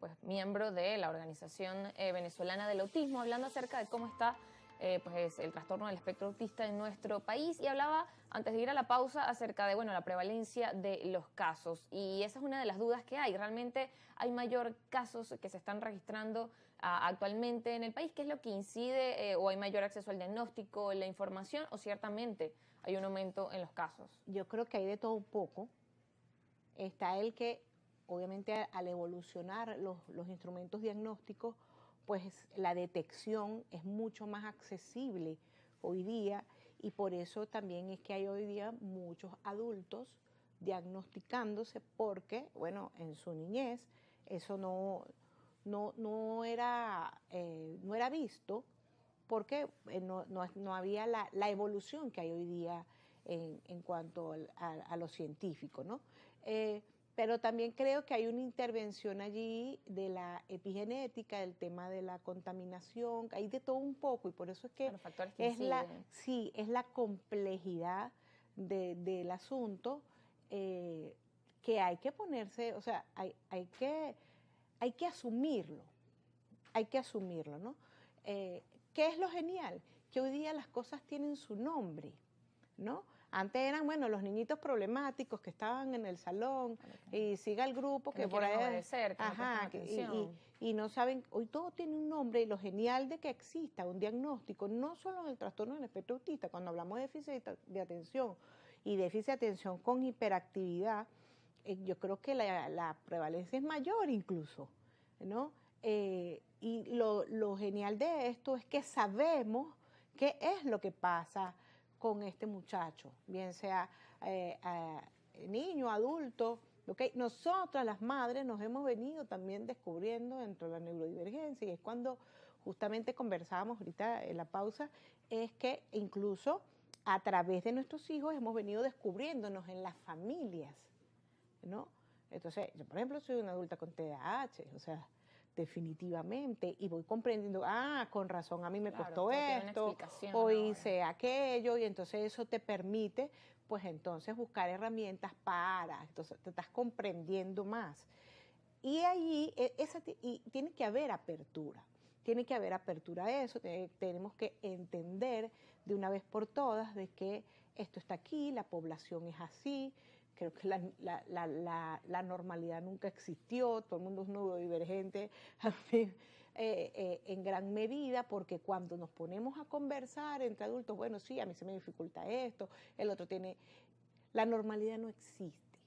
pues, miembro de la Organización Venezolana del Autismo, hablando acerca de cómo está pues el trastorno del espectro autista en nuestro país, y hablaba antes de ir a la pausa acerca de la prevalencia de los casos, y esa es una de las dudas que hay. ¿Realmente hay mayor casos que se están registrando actualmente en el país? ¿Qué es lo que incide o hay mayor acceso al diagnóstico, la información, o ciertamente hay un aumento en los casos? Yo creo que hay de todo un poco. Está el que, obviamente, al evolucionar los instrumentos diagnósticos, pues la detección es mucho más accesible hoy día, y por eso también es que hay hoy día muchos adultos diagnosticándose, porque, bueno, en su niñez eso no era visto, porque no había la evolución que hay hoy día en cuanto a lo científico, ¿no? Pero también creo que hay una intervención allí de la epigenética, del tema de la contaminación, hay de todo un poco, y por eso es que Los factores que inciden. es la complejidad del asunto, que hay que ponerse, o sea, hay que asumirlo, ¿no? ¿Qué es lo genial? Que hoy día las cosas tienen su nombre, ¿no? Antes eran, los niñitos problemáticos que estaban en el salón, y siga el grupo que no por ahí... obedecer, que no prestan atención. Y no saben, hoy todo tiene un nombre, y lo genial de que exista un diagnóstico, no solo en el trastorno del espectro autista, cuando hablamos de déficit de atención y déficit de atención con hiperactividad, yo creo que la prevalencia es mayor incluso, ¿no? Y lo genial de esto es que sabemos qué es lo que pasa con este muchacho, bien sea niño, adulto. ¿Okay? Nosotras las madres nos hemos venido también descubriendo dentro de la neurodivergencia, y es cuando justamente conversábamos ahorita en la pausa, es que incluso a través de nuestros hijos hemos venido descubriéndonos en las familias, ¿no? Entonces, yo por ejemplo soy una adulta con TDAH, o sea, definitivamente, y voy comprendiendo, con razón a mí me costó esto, o hice aquello, y entonces eso te permite, pues entonces buscar herramientas entonces te estás comprendiendo más. Y allí y tiene que haber apertura. Tiene que haber apertura a eso, tenemos que entender de una vez por todas de que esto está aquí, la población es así. Creo que la normalidad nunca existió, todo el mundo es neurodivergente en gran medida, porque cuando nos ponemos a conversar entre adultos, bueno, sí, a mí se me dificulta esto, el otro tiene... La normalidad no existe.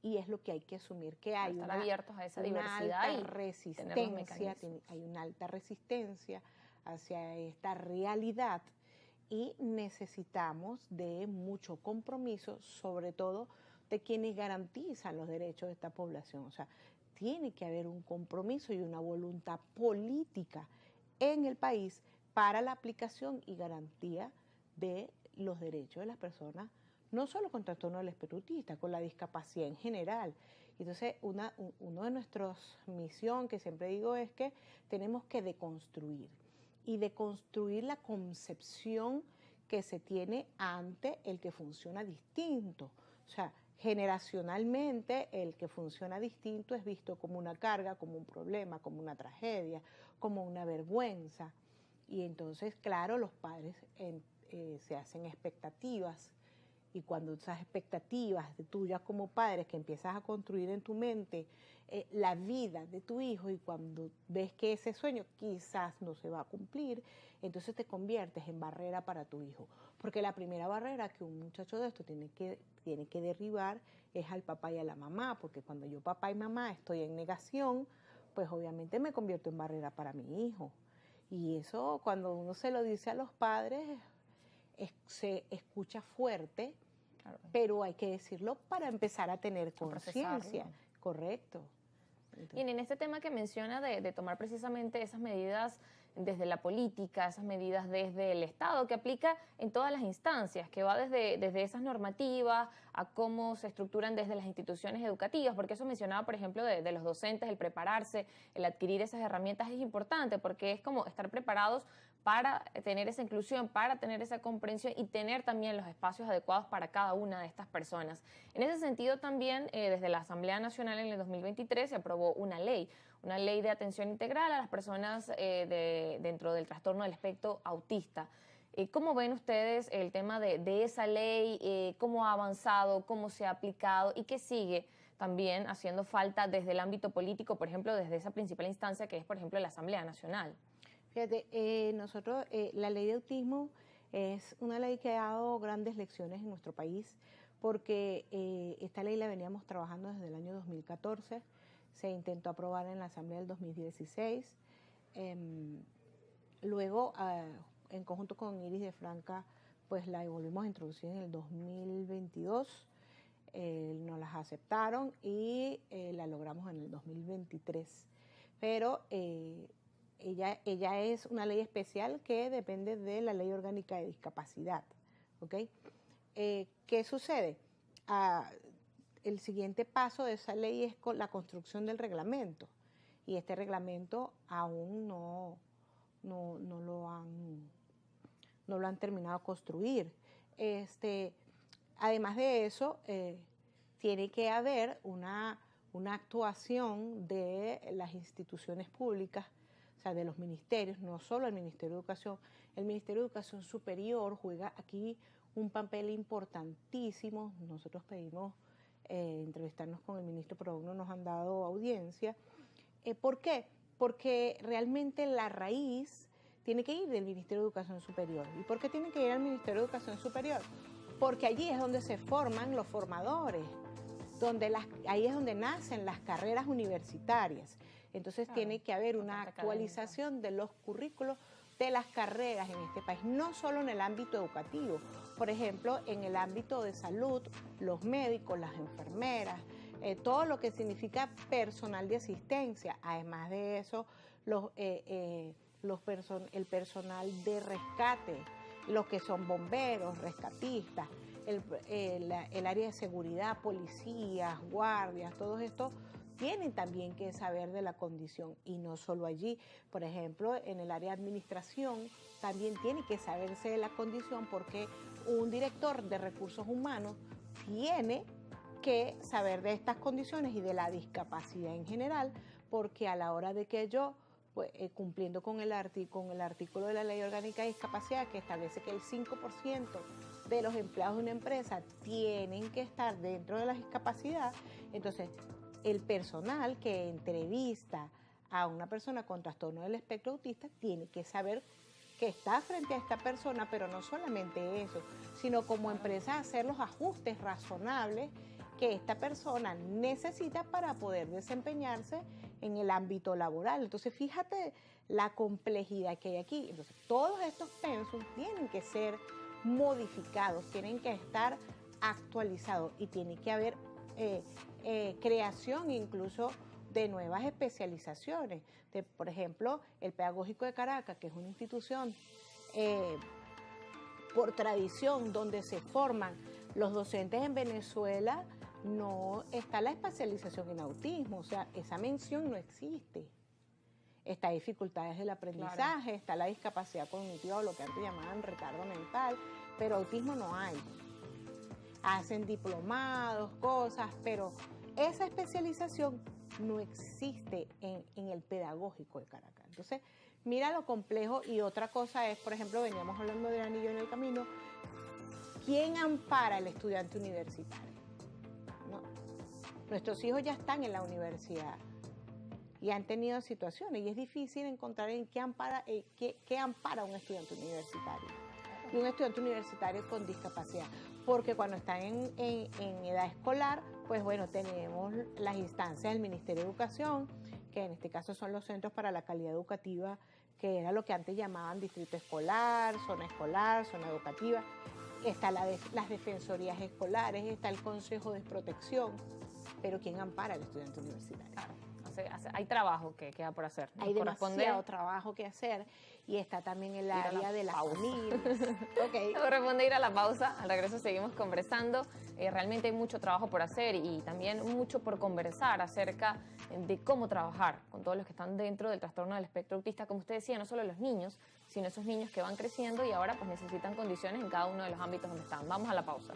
Y es lo que hay que asumir, que hay estar abiertos a esa diversidad alta y resistencia, hay una alta resistencia hacia esta realidad, y necesitamos de mucho compromiso, sobre todo de quienes garantizan los derechos de esta población. O sea, tiene que haber un compromiso y una voluntad política en el país para la aplicación y garantía de los derechos de las personas, no solo con trastorno del espectro autista, con la discapacidad en general. Entonces, uno de nuestras misiones, que siempre digo, es que tenemos que deconstruir la concepción que se tiene ante el que funciona distinto. O sea, generacionalmente el que funciona distinto es visto como una carga, como un problema, como una tragedia, como una vergüenza. Y entonces, claro, los padres se hacen expectativas, y cuando esas expectativas de tuyas como padres, que empiezas a construir en tu mente la vida de tu hijo, y cuando ves que ese sueño quizás no se va a cumplir, entonces te conviertes en barrera para tu hijo. Porque la primera barrera que un muchacho de esto tiene que derribar es al papá y a la mamá, porque cuando yo, papá y mamá, estoy en negación, pues obviamente me convierto en barrera para mi hijo. Y eso, cuando uno se lo dice a los padres, se escucha fuerte, claro, pero hay que decirlo para empezar a tener conciencia. Correcto. Entonces, y en este tema que menciona de tomar precisamente esas medidas desde la política, esas medidas desde el Estado, que aplica en todas las instancias, que va desde esas normativas a cómo se estructuran desde las instituciones educativas, porque eso mencionaba, por ejemplo, de los docentes, el prepararse, el adquirir esas herramientas es importante, porque es como estar preparados para tener esa inclusión, para tener esa comprensión y tener también los espacios adecuados para cada una de estas personas. En ese sentido también, desde la Asamblea Nacional en el 2023 se aprobó una ley una ley de atención integral a las personas dentro del trastorno del espectro autista. ¿Cómo ven ustedes el tema de esa ley? ¿Cómo ha avanzado? ¿Cómo se ha aplicado? ¿Y qué sigue también haciendo falta desde el ámbito político, por ejemplo, desde esa principal instancia que es, por ejemplo, la Asamblea Nacional? Fíjate, nosotros, la ley de autismo es una ley que ha dado grandes lecciones en nuestro país, porque esta ley la veníamos trabajando desde el año 2014, se intentó aprobar en la Asamblea del 2016, luego, en conjunto con Iris de Franca, pues la volvimos a introducir en el 2022, nos las aceptaron y la logramos en el 2023, pero ella es una ley especial que depende de la Ley Orgánica de Discapacidad, ¿ok? ¿Qué sucede? El siguiente paso de esa ley es con la construcción del reglamento, y este reglamento aún no lo han terminado de construir. Además de eso, tiene que haber una actuación de las instituciones públicas, o sea, de los ministerios, no solo el Ministerio de Educación. El Ministerio de Educación Superior juega aquí un papel importantísimo. Nosotros pedimos entrevistarnos con el ministro, pero aún no nos han dado audiencia. ¿Por qué? Porque realmente la raíz tiene que ir del Ministerio de Educación Superior. ¿Y por qué tiene que ir al Ministerio de Educación Superior? Porque allí es donde se forman los formadores, ahí es donde nacen las carreras universitarias. Entonces tiene que haber una actualización de los currículos de las carreras en este país, no solo en el ámbito educativo. Por ejemplo, en el ámbito de salud, los médicos, las enfermeras, todo lo que significa personal de asistencia. Además de eso, el personal de rescate, los que son bomberos, rescatistas, el área de seguridad, policías, guardias, todos estos tienen también que saber de la condición, y no solo allí. Por ejemplo, en el área de administración también tiene que saberse de la condición, porque un director de recursos humanos tiene que saber de estas condiciones y de la discapacidad en general, porque a la hora de que yo, pues, cumpliendo con el artículo de la Ley Orgánica de Discapacidad, que establece que el 5% de los empleados de una empresa tienen que estar dentro de la discapacidad, entonces el personal que entrevista a una persona con trastorno del espectro autista tiene que saber que está frente a esta persona, pero no solamente eso, sino como empresa hacer los ajustes razonables que esta persona necesita para poder desempeñarse en el ámbito laboral. Entonces, fíjate la complejidad que hay aquí. Entonces, todos estos pensum tienen que ser modificados, tienen que estar actualizados, y tiene que haber creación incluso de nuevas especializaciones. Por ejemplo, el Pedagógico de Caracas, que es una institución por tradición donde se forman los docentes en Venezuela, no está la especialización en autismo, o sea, esa mención no existe. Está dificultades del aprendizaje, claro, está la discapacidad cognitiva o lo que antes llamaban retardo mental, pero autismo no hay. Hacen diplomados, cosas, pero esa especialización no existe en el Pedagógico de Caracas. Entonces, mira lo complejo. Y otra cosa es, por ejemplo, veníamos hablando de Anillo en el Camino, ¿quién ampara al estudiante universitario? ¿No? Nuestros hijos ya están en la universidad y han tenido situaciones, y es difícil encontrar en qué ampara un estudiante universitario, y un estudiante universitario con discapacidad, porque cuando están en edad escolar, pues bueno, tenemos las instancias del Ministerio de Educación, que en este caso son los Centros para la Calidad Educativa, que era lo que antes llamaban distrito escolar, zona educativa. Está las defensorías escolares, está el Consejo de Protección, pero ¿quién ampara al estudiante universitario? Claro. Hay trabajo que queda por hacer. Hay demasiado trabajo que hacer, y está también el área de las familias. Okay. Nos corresponde ir a la pausa. Al regreso seguimos conversando. Realmente hay mucho trabajo por hacer, y también mucho por conversar acerca de cómo trabajar con todos los que están dentro del trastorno del espectro autista. Como usted decía, no solo los niños, sino esos niños que van creciendo y ahora pues necesitan condiciones en cada uno de los ámbitos donde están. Vamos a la pausa.